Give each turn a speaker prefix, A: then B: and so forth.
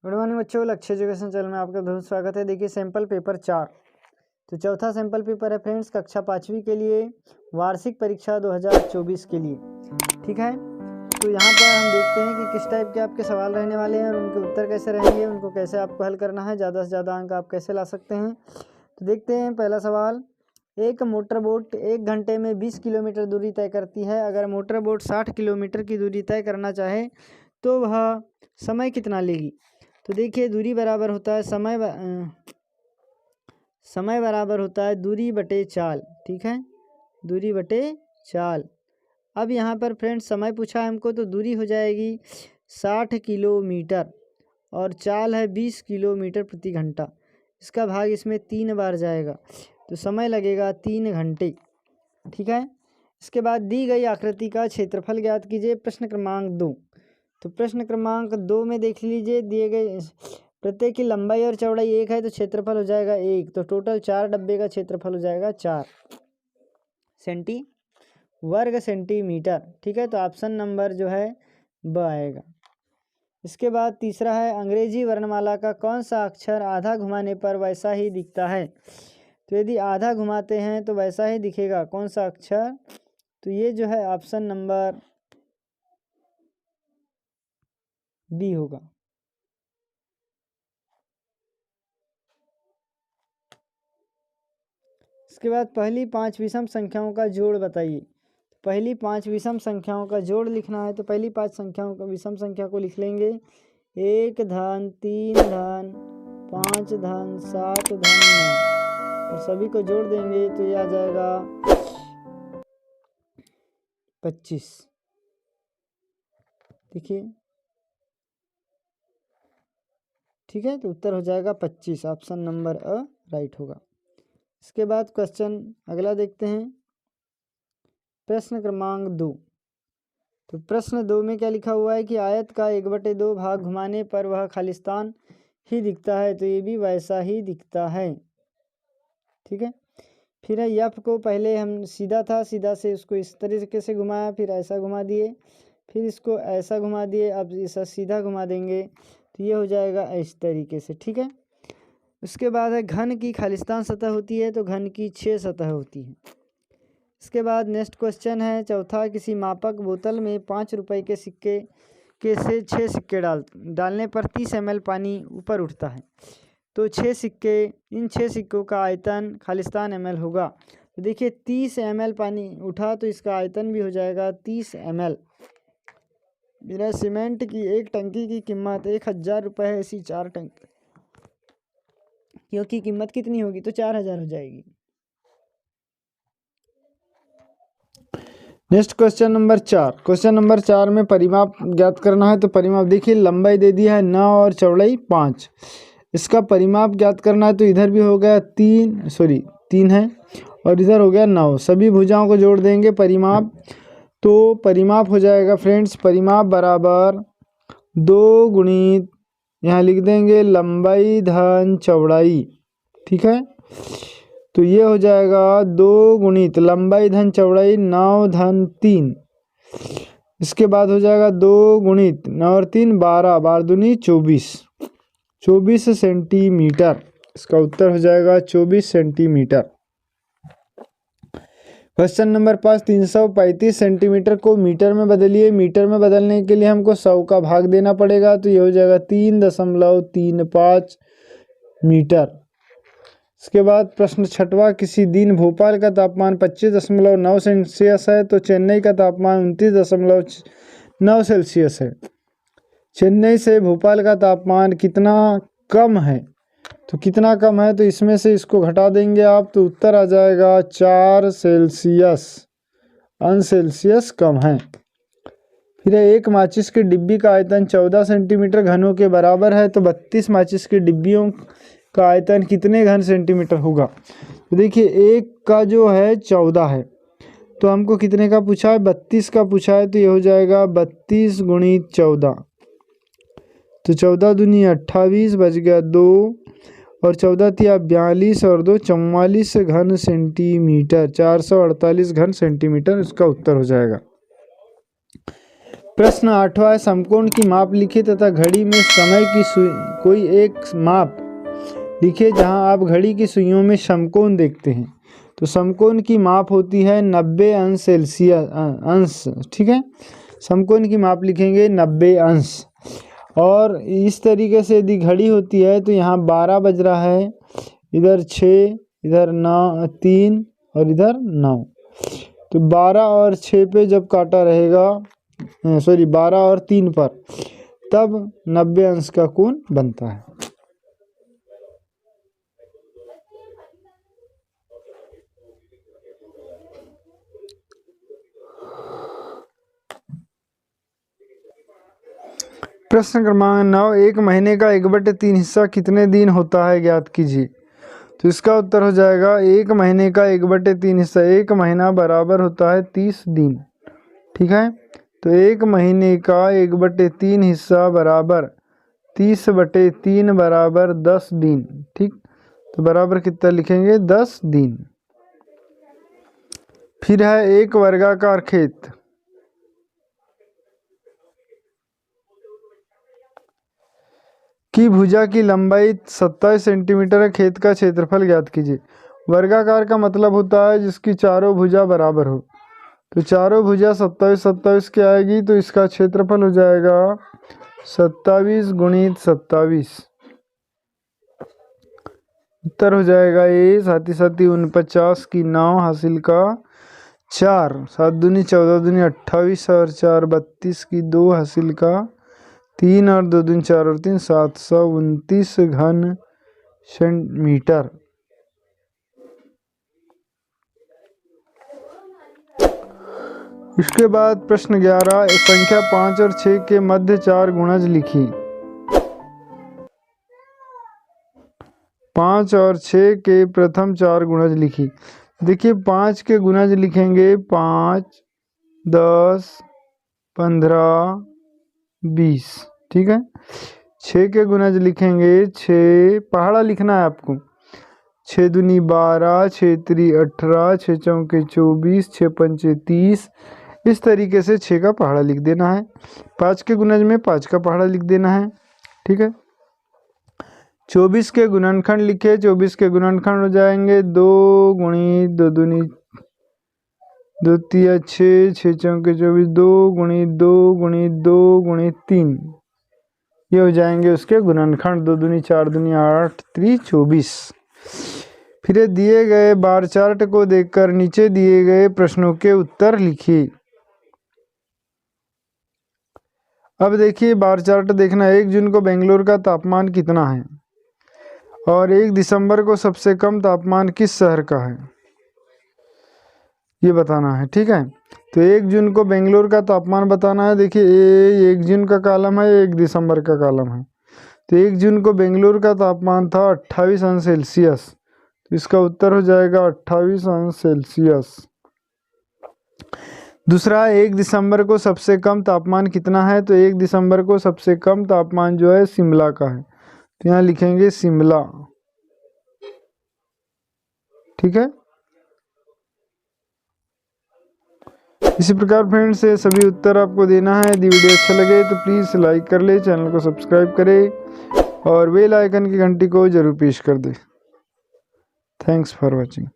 A: Good morning बच्चों, लक्ष्य education channel में आपका बहुत स्वागत है। देखिए सैंपल पेपर 4, तो चौथा सैंपल पेपर है फ्रेंड्स कक्षा 5वीं के लिए, वार्षिक परीक्षा 2024 के लिए। ठीक है, तो यहाँ पर हम देखते हैं कि किस टाइप के आपके सवाल रहने वाले हैं और उनके उत्तर कैसे रहेंगे, उनको कैसे आपको हल करना है, ज़्यादा से ज़्यादा अंक आप कैसे ला सकते हैं। तो देखते हैं पहला सवाल। एक मोटर बोट 1 घंटे में 20 किलोमीटर दूरी तय करती है। अगर मोटर बोट 60 किलोमीटर की दूरी तय करना चाहे तो वह समय कितना लेगी। तो देखिए दूरी बराबर होता है समय बराबर होता है दूरी बटे चाल। ठीक है, दूरी बटे चाल। अब यहाँ पर फ्रेंड्स समय पूछा है हमको, तो दूरी हो जाएगी 60 किलोमीटर और चाल है 20 किलोमीटर प्रति घंटा। इसका भाग इसमें 3 बार जाएगा, तो समय लगेगा 3 घंटे। ठीक है, इसके बाद दी गई आकृति का क्षेत्रफल ज्ञात कीजिए। प्रश्न क्रमांक 2। तो प्रश्न क्रमांक 2 में देख लीजिए, दिए गए प्रत्येक की लंबाई और चौड़ाई 1 है, तो क्षेत्रफल हो जाएगा 1। तो टोटल 4 डब्बे का क्षेत्रफल हो जाएगा 4 वर्ग सेंटीमीटर। ठीक है, तो ऑप्शन नंबर जो है ब आएगा। इसके बाद तीसरा है अंग्रेजी वर्णमाला का कौन सा अक्षर आधा घुमाने पर वैसा ही दिखता है। तो यदि आधा घुमाते हैं तो वैसा ही दिखेगा, कौन सा अक्षर। तो ये जो है ऑप्शन नंबर बी होगा। इसके बाद पहली 5 विषम संख्याओं का जोड़ बताइए। पहली 5 विषम संख्याओं का जोड़ लिखना है, तो पहली 5 संख्याओं का विषम संख्या को लिख लेंगे 1 धन 3 धन 5 धन 7 धन 9 और सभी को जोड़ देंगे तो ये आ जाएगा 25। देखिए, ठीक है, तो उत्तर हो जाएगा 25। ऑप्शन नंबर अ राइट होगा। इसके बाद क्वेश्चन अगला देखते हैं, प्रश्न क्रमांक 2। तो प्रश्न 2 में क्या लिखा हुआ है कि आयत का 1/2 भाग घुमाने पर वह खालिस्तान ही दिखता है। तो ये भी वैसा ही दिखता है। ठीक है, फिर है यफ को पहले हम सीधा था, सीधा से उसको इस तरीके से घुमाया, फिर ऐसा घुमा दिए, फिर इसको ऐसा घुमा दिए, अब इसे सीधा घुमा देंगे तो ये हो जाएगा इस तरीके से। ठीक है, उसके बाद है घन की खालिस्तान सतह होती है, तो घन की 6 सतह होती है। इसके बाद नेक्स्ट क्वेश्चन है चौथा, किसी मापक बोतल में 5 रुपए के सिक्के के से 6 सिक्के डालने पर 30 ml पानी ऊपर उठता है। तो 6 सिक्के, इन 6 सिक्कों का आयतन खालिस्तान ml होगा। तो देखिए 30 ml पानी उठा तो इसका आयतन भी हो जाएगा 30 ml। मेरा सीमेंट की एक टंकी की कीमत 1000 रुपये है, ऐसी 4 टंकी क्योंकि कीमत कितनी होगी तो 4000 हो जाएगी। Next question number 4। Question number 4 में परिमाप ज्ञात करना है। तो परिमाप देखिए, लंबाई दे दिया है 9 और चौड़ाई 5। इसका परिमाप ज्ञात करना है, तो इधर भी हो गया 3 है और इधर हो गया 9। सभी भुजाओं को जोड़ देंगे परिमाप, तो परिमाप हो जाएगा फ्रेंड्स, परिमाप बराबर 2 गुणित यहाँ लिख देंगे लंबाई धन चौड़ाई। ठीक है, तो ये हो जाएगा 2 गुणित लंबाई धन चौड़ाई 9 धन 3। इसके बाद हो जाएगा 2 गुणित 9 और 3 12, 12 दूनी 24 सेंटीमीटर। इसका उत्तर हो जाएगा 24 सेंटीमीटर। क्वेश्चन नंबर 5, 335 सेंटीमीटर को मीटर में बदलिए। मीटर में बदलने के लिए हमको 100 का भाग देना पड़ेगा, तो ये हो जाएगा 3.35 मीटर। इसके बाद प्रश्न 6वां, किसी दिन भोपाल का तापमान 25.9 सेल्सियस है, तो चेन्नई का तापमान 29.9 सेल्सियस है। चेन्नई से भोपाल का तापमान कितना कम है, तो कितना कम है, तो इसमें से इसको घटा देंगे आप, तो उत्तर आ जाएगा 4 सेल्सियस, सेल्सियस कम है। फिर एक माचिस की डिब्बी का आयतन 14 सेंटीमीटर घनों के बराबर है, तो 32 माचिस की डिब्बियों का आयतन कितने घन सेंटीमीटर होगा। तो देखिए एक का जो है 14 है, तो हमको कितने का पूछा है, 32 का पूछा है, तो ये हो जाएगा 32 गुणित 14। तो 14 दूनी 28, बच गया 2 और 14 थी 42 और 2 44 घन सेंटीमीटर, 448 घन सेंटीमीटर इसका उत्तर हो जाएगा। प्रश्न 8वां है, समकोण की माप लिखिए तथा घड़ी में समय की कोई एक माप लिखिए जहां आप घड़ी की सुइयों में समकोण देखते हैं। तो समकोण की माप होती है 90 अंश सेल्सियस अंश, ठीक है। समकोण की माप लिखेंगे 90 अंश। और इस तरीके से यदि घड़ी होती है तो यहाँ 12 बज रहा है, इधर 6, इधर 9, 3 और इधर 9। तो 12 और 6 पे जब काटा रहेगा, सॉरी 12 और 3 पर, तब 90 अंश का कोण बनता है। प्रश्न क्रमांक 9, एक महीने का 1/3 हिस्सा कितने दिन होता है, ज्ञात कीजिए। तो इसका उत्तर हो जाएगा 1 महीने का 1/3 हिस्सा, 1 महीना बराबर होता है 30 दिन, ठीक है। तो 1 महीने का 1/3 हिस्सा बराबर 30/3 बराबर 10 दिन, ठीक। तो बराबर कितना लिखेंगे, 10 दिन। फिर है एक वर्गाकार खेत की भुजा की लंबाई 27 सेंटीमीटर है, खेत का क्षेत्रफल ज्ञात कीजिए। वर्गाकार का मतलब होता है जिसकी चारों भुजा बराबर हो। तो चारों भुजा 27 की आएगी, तो इसका क्षेत्रफल हो जाएगा 27 × 27। उत्तर हो जाएगा ये, साथ ही 49 की 9 हासिल का 4, 7 दूनी 14 दूनी 28 और 4 32 की 2 हासिल का 3 और 2 दूनी 4 और 3 729 घन सेंटीमीटर। इसके बाद प्रश्न 11, संख्या 5 और 6 के मध्य 4 गुणज लिखी। 5 और 6 के प्रथम 4 गुणज लिखी। देखिए 5 के गुणज लिखेंगे 5, 10, 15, 20, ठीक है। 6 के गुणज लिखेंगे 6, पहाड़ा लिखना है आपको, 6 दूनी 12, 6 3 18, 6 चौके 24, 6 पंचे 30। इस तरीके से 6 का पहाड़ा लिख देना है। 5 के गुणज में 5 का पहाड़ा लिख देना है, ठीक है। 24 के गुणनखंड लिखे, 24 के गुणनखंड हो जाएंगे 2 × 2 दूनी 2 3 6, 6 चौके 24, 2 × 2 × 2 × 3, ये हो जाएंगे उसके गुणनखंड। 2 दूनी 4 दूनी 8 3 24। फिर दिए गए बार चार्ट को देखकर नीचे दिए गए प्रश्नों के उत्तर लिखिए। अब देखिए बार चार्ट देखना, 1 जून को बेंगलोर का तापमान कितना है और 1 दिसंबर को सबसे कम तापमान किस शहर का है, ये बताना है, ठीक है। तो 1 जून को बेंगलोर का तापमान बताना है। देखिए ये 1 जून का कॉलम है, 1 दिसंबर का कॉलम है। तो 1 जून को बेंगलोर का तापमान था 28 अंश सेल्सियस, तो इसका उत्तर हो जाएगा 28 अंश सेल्सियस। दूसरा, 1 दिसंबर को सबसे कम तापमान कितना है। तो 1 दिसंबर को सबसे कम तापमान जो है शिमला का है, तो यहाँ लिखेंगे शिमला, ठीक है। इसी प्रकार फ्रेंड्स से सभी उत्तर आपको देना है। यदि वीडियो अच्छा लगे तो प्लीज़ लाइक कर ले, चैनल को सब्सक्राइब करें और बेल आइकन की घंटी को जरूर प्रेस कर दे। Thanks for watching.